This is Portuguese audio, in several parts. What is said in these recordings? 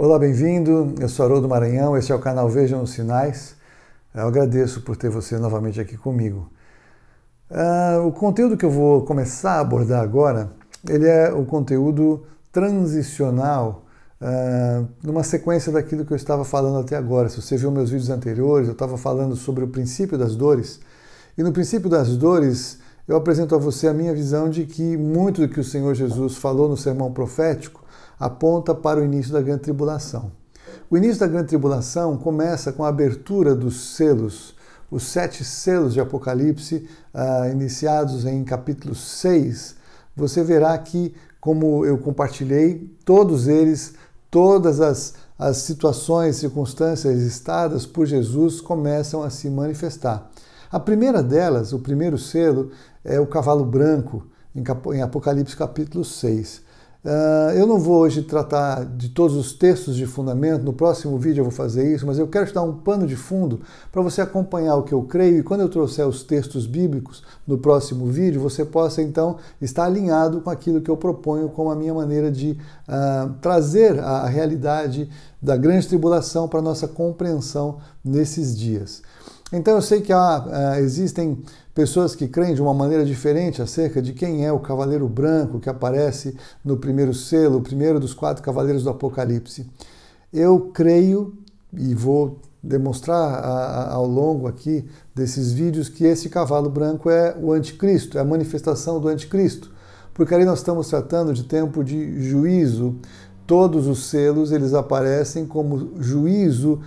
Olá, bem-vindo. Eu sou Haroldo Maranhão, este é o canal Vejam os Sinais. Eu agradeço por ter você novamente aqui comigo. O conteúdo que eu vou começar a abordar agora, ele é o conteúdo transicional, numa sequência daquilo que eu estava falando até agora. Se você viu meus vídeos anteriores, eu estava falando sobre o princípio das dores. E no princípio das dores, eu apresento a você a minha visão de que muito do que o Senhor Jesus falou no sermão profético aponta para o início da grande tribulação. O início da grande tribulação começa com a abertura dos selos, os 7 selos de Apocalipse, iniciados em capítulo 6. Você verá que, como eu compartilhei, todos eles, todas as situações, circunstâncias listadas por Jesus começam a se manifestar. A primeira delas, o primeiro selo, é o cavalo branco, em Apocalipse capítulo 6. Eu não vou hoje tratar de todos os textos de fundamento, no próximo vídeo eu vou fazer isso, mas eu quero te dar um pano de fundo para você acompanhar o que eu creio e quando eu trouxer os textos bíblicos no próximo vídeo, você possa então estar alinhado com aquilo que eu proponho como a minha maneira de trazer a realidade da grande tribulação para a nossa compreensão nesses dias. Então eu sei que existem pessoas que creem de uma maneira diferente acerca de quem é o cavaleiro branco que aparece no primeiro selo, o primeiro dos 4 cavaleiros do Apocalipse. Eu creio, e vou demonstrar ao longo aqui desses vídeos, que esse cavalo branco é o anticristo, é a manifestação do anticristo. Porque ali nós estamos tratando de tempo de juízo. Todos os selos, eles aparecem como juízo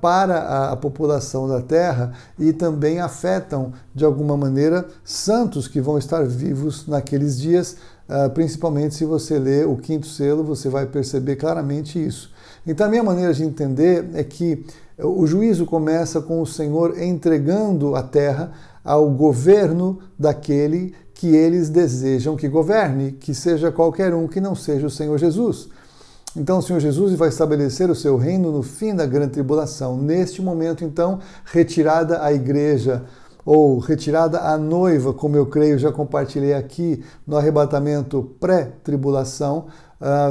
para a população da Terra e também afetam, de alguma maneira, santos que vão estar vivos naqueles dias, principalmente se você ler o 5º selo, você vai perceber claramente isso. Então, a minha maneira de entender é que o juízo começa com o Senhor entregando a Terra ao governo daquele que eles desejam que governe, que seja qualquer um que não seja o Senhor Jesus. Então o Senhor Jesus vai estabelecer o seu reino no fim da grande tribulação. Neste momento, então, retirada a igreja, ou retirada a noiva, como eu creio, já compartilhei aqui no arrebatamento pré-tribulação,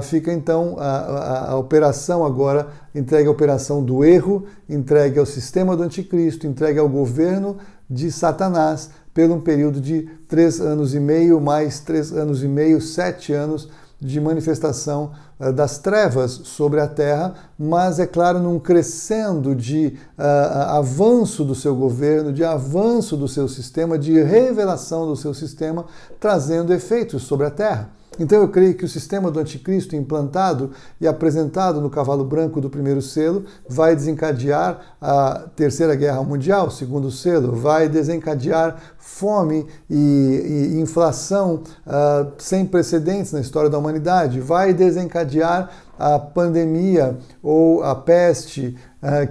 fica então a operação agora, entregue à operação do erro, entregue ao sistema do anticristo, entregue ao governo de Satanás, pelo um período de 3 anos e meio, mais 3 anos e meio, 7 anos de manifestação das trevas sobre a terra, mas, é claro, num crescendo de avanço do seu governo, de avanço do seu sistema, de revelação do seu sistema, trazendo efeitos sobre a terra. Então eu creio que o sistema do anticristo implantado e apresentado no cavalo branco do primeiro selo vai desencadear a Terceira Guerra Mundial, segundo selo, vai desencadear fome e inflação sem precedentes na história da humanidade, vai desencadear a pandemia ou a peste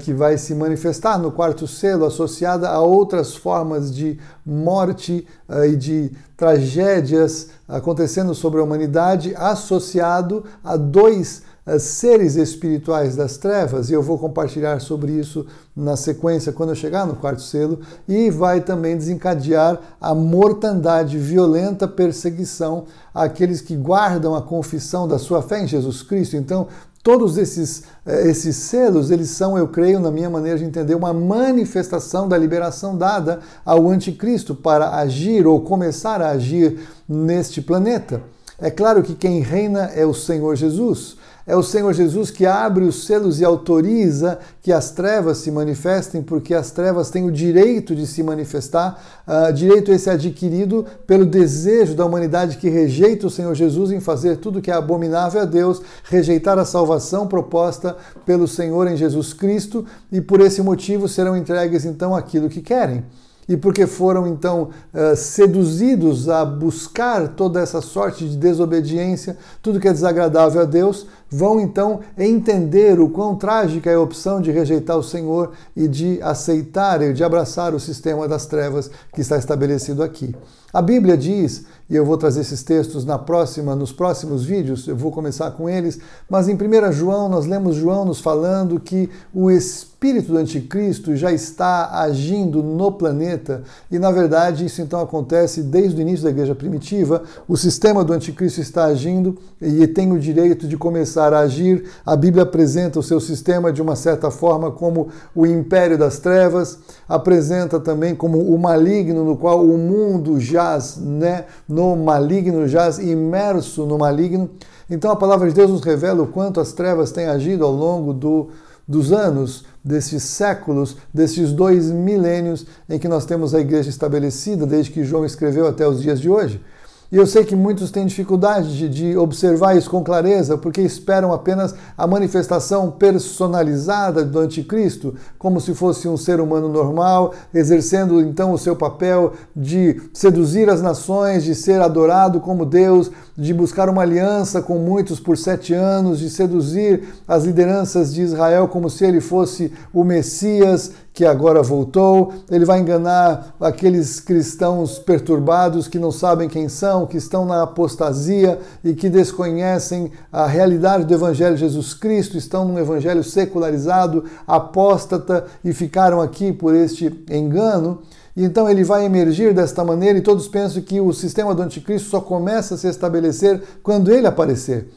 que vai se manifestar no 4º selo, associada a outras formas de morte e de tragédias acontecendo sobre a humanidade, associado a 2 seres espirituais das trevas, e eu vou compartilhar sobre isso na sequência quando eu chegar no 4º selo, e vai também desencadear a mortandade, violenta perseguição àqueles que guardam a confissão da sua fé em Jesus Cristo. Então, todos esses selos, eles são, eu creio, na minha maneira de entender, uma manifestação da liberação dada ao anticristo para agir ou começar a agir neste planeta. É claro que quem reina é o Senhor Jesus. É o Senhor Jesus que abre os selos e autoriza que as trevas se manifestem, porque as trevas têm o direito de se manifestar, direito esse adquirido pelo desejo da humanidade que rejeita o Senhor Jesus em fazer tudo que é abominável a Deus, rejeitar a salvação proposta pelo Senhor em Jesus Cristo, e por esse motivo serão entregues então aquilo que querem. E porque foram então seduzidos a buscar toda essa sorte de desobediência, tudo que é desagradável a Deus, vão então entender o quão trágica é a opção de rejeitar o Senhor e de aceitar e de abraçar o sistema das trevas que está estabelecido aqui. A Bíblia diz e eu vou trazer esses textos nos próximos vídeos, eu vou começar com eles, mas em 1 João, nós lemos João nos falando que o espírito do anticristo já está agindo no planeta, e na verdade isso então acontece desde o início da igreja primitiva. O sistema do anticristo está agindo e tem o direito de começar a agir. A Bíblia apresenta o seu sistema de uma certa forma como o império das trevas, apresenta também como o maligno, no qual o mundo jaz, no maligno, jaz imerso no maligno. Então a palavra de Deus nos revela o quanto as trevas têm agido ao longo dos anos, desses séculos, desses 2 milênios em que nós temos a igreja estabelecida, desde que João escreveu até os dias de hoje. E eu sei que muitos têm dificuldade de observar isso com clareza, porque esperam apenas a manifestação personalizada do anticristo, como se fosse um ser humano normal, exercendo então o seu papel de seduzir as nações, de ser adorado como Deus, de buscar uma aliança com muitos por 7 anos, de seduzir as lideranças de Israel como se ele fosse o Messias, que agora voltou. Ele vai enganar aqueles cristãos perturbados que não sabem quem são, que estão na apostasia e que desconhecem a realidade do Evangelho de Jesus Cristo, estão num evangelho secularizado, apóstata, e ficaram aqui por este engano. E então ele vai emergir desta maneira, e todos pensam que o sistema do anticristo só começa a se estabelecer quando ele aparecer.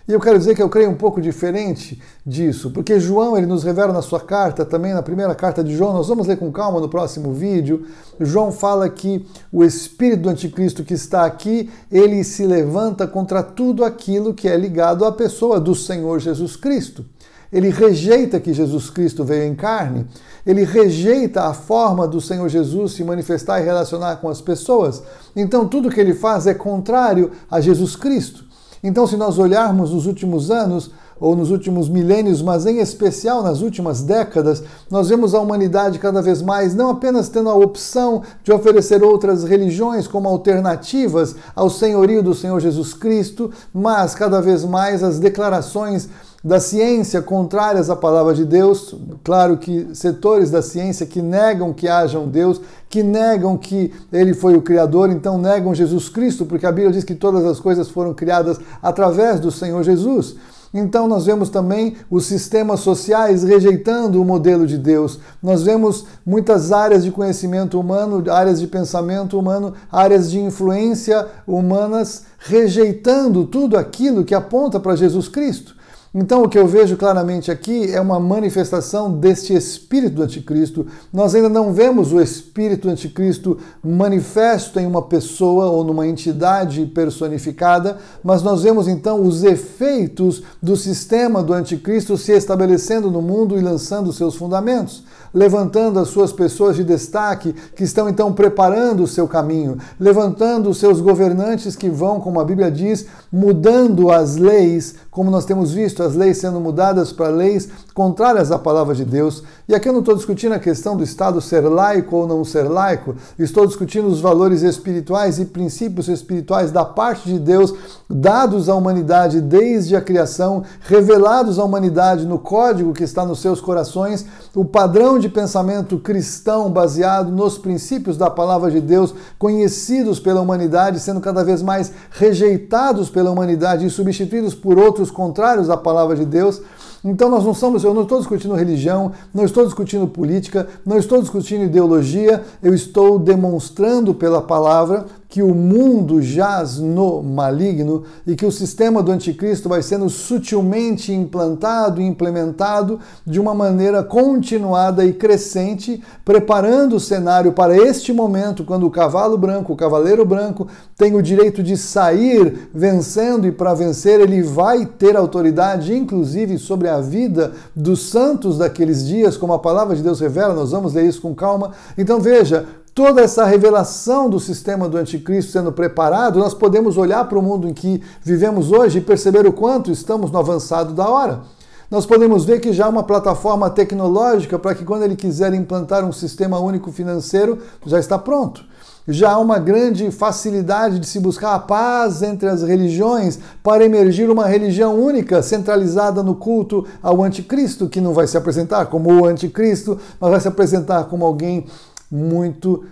E eu quero dizer que eu creio um pouco diferente disso, porque João, ele nos revela na sua carta, também na primeira carta de João, nós vamos ler com calma no próximo vídeo. João fala que o espírito do anticristo que está aqui, ele se levanta contra tudo aquilo que é ligado à pessoa do Senhor Jesus Cristo. Ele rejeita que Jesus Cristo veio em carne, ele rejeita a forma do Senhor Jesus se manifestar e relacionar com as pessoas. Então tudo que ele faz é contrário a Jesus Cristo. Então, se nós olharmos nos últimos anos, ou nos últimos milênios, mas em especial nas últimas décadas, nós vemos a humanidade cada vez mais não apenas tendo a opção de oferecer outras religiões como alternativas ao senhorio do Senhor Jesus Cristo, mas cada vez mais as declarações da ciência contrárias à palavra de Deus. Claro que setores da ciência que negam que haja um Deus, que negam que ele foi o Criador, então negam Jesus Cristo, porque a Bíblia diz que todas as coisas foram criadas através do Senhor Jesus. Então nós vemos também os sistemas sociais rejeitando o modelo de Deus. Nós vemos muitas áreas de conhecimento humano, áreas de pensamento humano, áreas de influência humanas rejeitando tudo aquilo que aponta para Jesus Cristo. Então o que eu vejo claramente aqui é uma manifestação deste espírito do anticristo. Nós ainda não vemos o espírito do anticristo manifesto em uma pessoa ou numa entidade personificada, mas nós vemos então os efeitos do sistema do anticristo se estabelecendo no mundo e lançando seus fundamentos, levantando as suas pessoas de destaque que estão então preparando o seu caminho, levantando os seus governantes que vão, como a Bíblia diz, mudando as leis, como nós temos visto, as leis sendo mudadas para leis contrárias à palavra de Deus. E aqui eu não estou discutindo a questão do Estado ser laico ou não ser laico, estou discutindo os valores espirituais e princípios espirituais da parte de Deus, dados à humanidade desde a criação, revelados à humanidade no código que está nos seus corações, o padrão de pensamento cristão baseado nos princípios da palavra de Deus, conhecidos pela humanidade, sendo cada vez mais rejeitados pela humanidade e substituídos por outros contrários à palavra de Deus. Então eu não estou discutindo religião, não estou discutindo política, não estou discutindo ideologia, eu estou demonstrando pela palavra que o mundo jaz no maligno e que o sistema do anticristo vai sendo sutilmente implantado e implementado de uma maneira continuada e crescente, preparando o cenário para este momento, quando o cavalo branco, o cavaleiro branco, tem o direito de sair vencendo, e para vencer ele vai ter autoridade, inclusive sobre a vida dos santos daqueles dias, como a palavra de Deus revela. Nós vamos ler isso com calma. Então veja, toda essa revelação do sistema do anticristo sendo preparado, nós podemos olhar para o mundo em que vivemos hoje e perceber o quanto estamos no avançado da hora. Nós podemos ver que já há uma plataforma tecnológica para que quando ele quiser implantar um sistema único financeiro, já está pronto. Já há uma grande facilidade de se buscar a paz entre as religiões para emergir uma religião única, centralizada no culto ao anticristo, que não vai se apresentar como o anticristo, mas vai se apresentar como alguém muito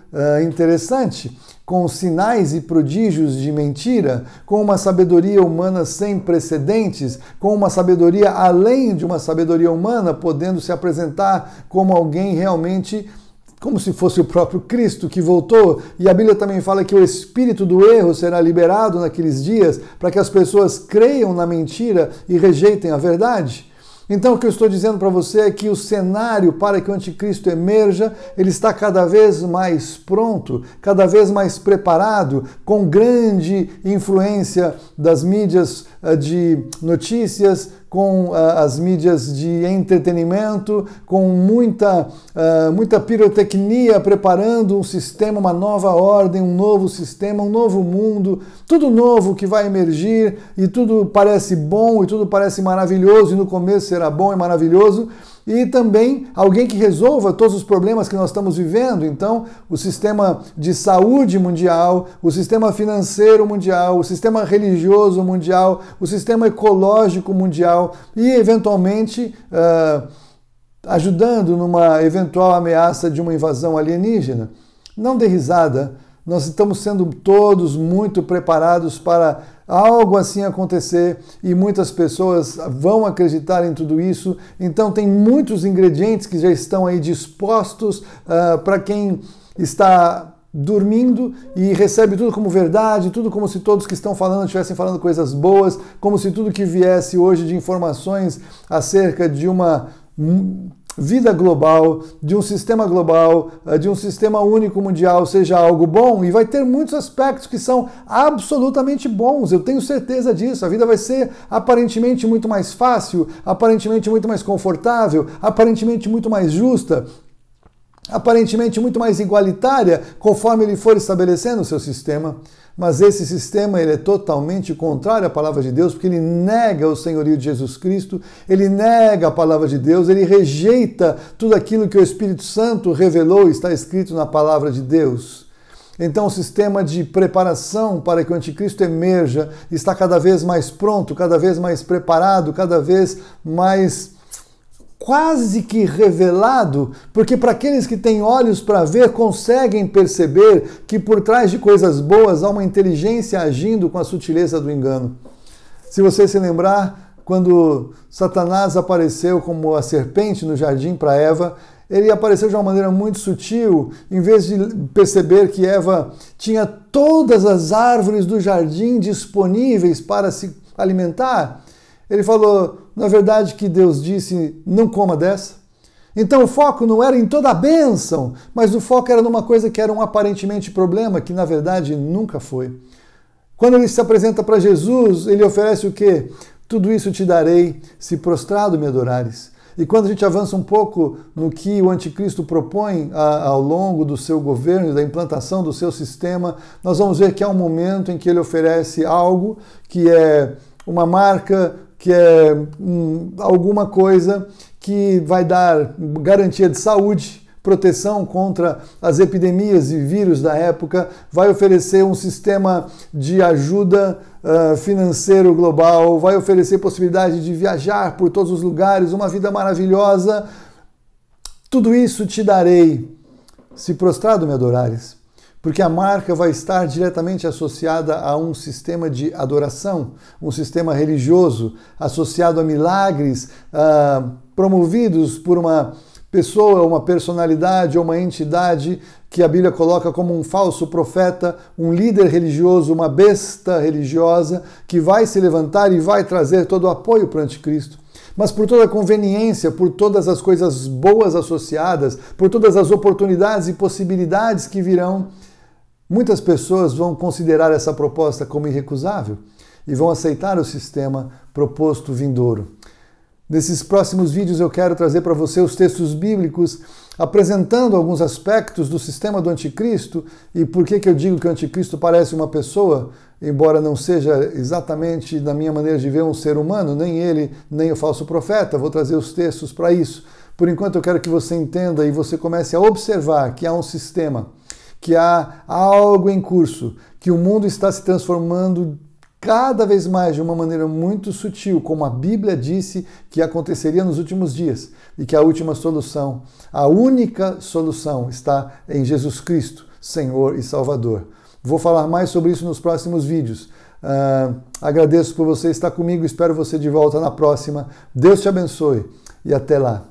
interessante, com sinais e prodígios de mentira, com uma sabedoria humana sem precedentes, com uma sabedoria além de uma sabedoria humana, podendo se apresentar como alguém realmente, como se fosse o próprio Cristo que voltou. E a Bíblia também fala que o espírito do erro será liberado naqueles dias para que as pessoas creiam na mentira e rejeitem a verdade. Então o que eu estou dizendo para você é que o cenário para que o anticristo emerja, ele está cada vez mais pronto, cada vez mais preparado, com grande influência das mídias de notícias, com as mídias de entretenimento, com muita pirotecnia, preparando um sistema, uma nova ordem, um novo sistema, um novo mundo, tudo novo que vai emergir, e tudo parece bom, e tudo parece maravilhoso, e no começo será bom e maravilhoso, e também alguém que resolva todos os problemas que nós estamos vivendo. Então, o sistema de saúde mundial, o sistema financeiro mundial, o sistema religioso mundial, o sistema ecológico mundial e, eventualmente, ajudando numa eventual ameaça de uma invasão alienígena. Não dê risada, nós estamos sendo todos muito preparados para algo assim acontecer, e muitas pessoas vão acreditar em tudo isso. Então tem muitos ingredientes que já estão aí dispostos para quem está dormindo e recebe tudo como verdade, tudo como se todos que estão falando estivessem falando coisas boas, como se tudo que viesse hoje de informações acerca de uma vida global, de um sistema global, de um sistema único mundial seja algo bom, e vai ter muitos aspectos que são absolutamente bons, eu tenho certeza disso. A vida vai ser aparentemente muito mais fácil, aparentemente muito mais confortável, aparentemente muito mais justa, aparentemente muito mais igualitária, conforme ele for estabelecendo o seu sistema. Mas esse sistema ele é totalmente contrário à palavra de Deus, porque ele nega o senhorio de Jesus Cristo, ele nega a palavra de Deus, ele rejeita tudo aquilo que o Espírito Santo revelou e está escrito na palavra de Deus. Então o sistema de preparação para que o anticristo emerja está cada vez mais pronto, cada vez mais preparado, cada vez mais quase que revelado, porque para aqueles que têm olhos para ver, conseguem perceber que por trás de coisas boas há uma inteligência agindo com a sutileza do engano. Se você se lembrar, quando Satanás apareceu como a serpente no jardim para Eva, ele apareceu de uma maneira muito sutil. Em vez de perceber que Eva tinha todas as árvores do jardim disponíveis para se alimentar, ele falou, na verdade, que Deus disse, não coma dessa. Então o foco não era em toda a bênção, mas o foco era numa coisa que era um aparentemente problema, que na verdade nunca foi. Quando ele se apresenta para Jesus, ele oferece o quê? Tudo isso te darei, se prostrado me adorares. E quando a gente avança um pouco no que o anticristo propõe ao longo do seu governo, da implantação do seu sistema, nós vamos ver que há um momento em que ele oferece algo que é uma marca, que é alguma coisa que vai dar garantia de saúde, proteção contra as epidemias e vírus da época, vai oferecer um sistema de ajuda financeiro global, vai oferecer possibilidade de viajar por todos os lugares, uma vida maravilhosa. Tudo isso te darei, se prostrado me adorares. Porque a marca vai estar diretamente associada a um sistema de adoração, um sistema religioso, associado a milagres promovidos por uma pessoa, uma personalidade ou uma entidade que a Bíblia coloca como um falso profeta, um líder religioso, uma besta religiosa que vai se levantar e vai trazer todo o apoio para o anticristo. Mas por toda a conveniência, por todas as coisas boas associadas, por todas as oportunidades e possibilidades que virão, muitas pessoas vão considerar essa proposta como irrecusável e vão aceitar o sistema proposto vindouro. Nesses próximos vídeos eu quero trazer para você os textos bíblicos apresentando alguns aspectos do sistema do anticristo e por que eu digo que o anticristo parece uma pessoa, embora não seja exatamente, na minha maneira de ver, um ser humano, nem ele, nem o falso profeta. Vou trazer os textos para isso. Por enquanto eu quero que você entenda e você comece a observar que há um sistema, que há algo em curso, que o mundo está se transformando cada vez mais de uma maneira muito sutil, como a Bíblia disse que aconteceria nos últimos dias, e que a última solução, a única solução está em Jesus Cristo, Senhor e Salvador. Vou falar mais sobre isso nos próximos vídeos. Agradeço por você estar comigo, espero você de volta na próxima. Deus te abençoe e até lá.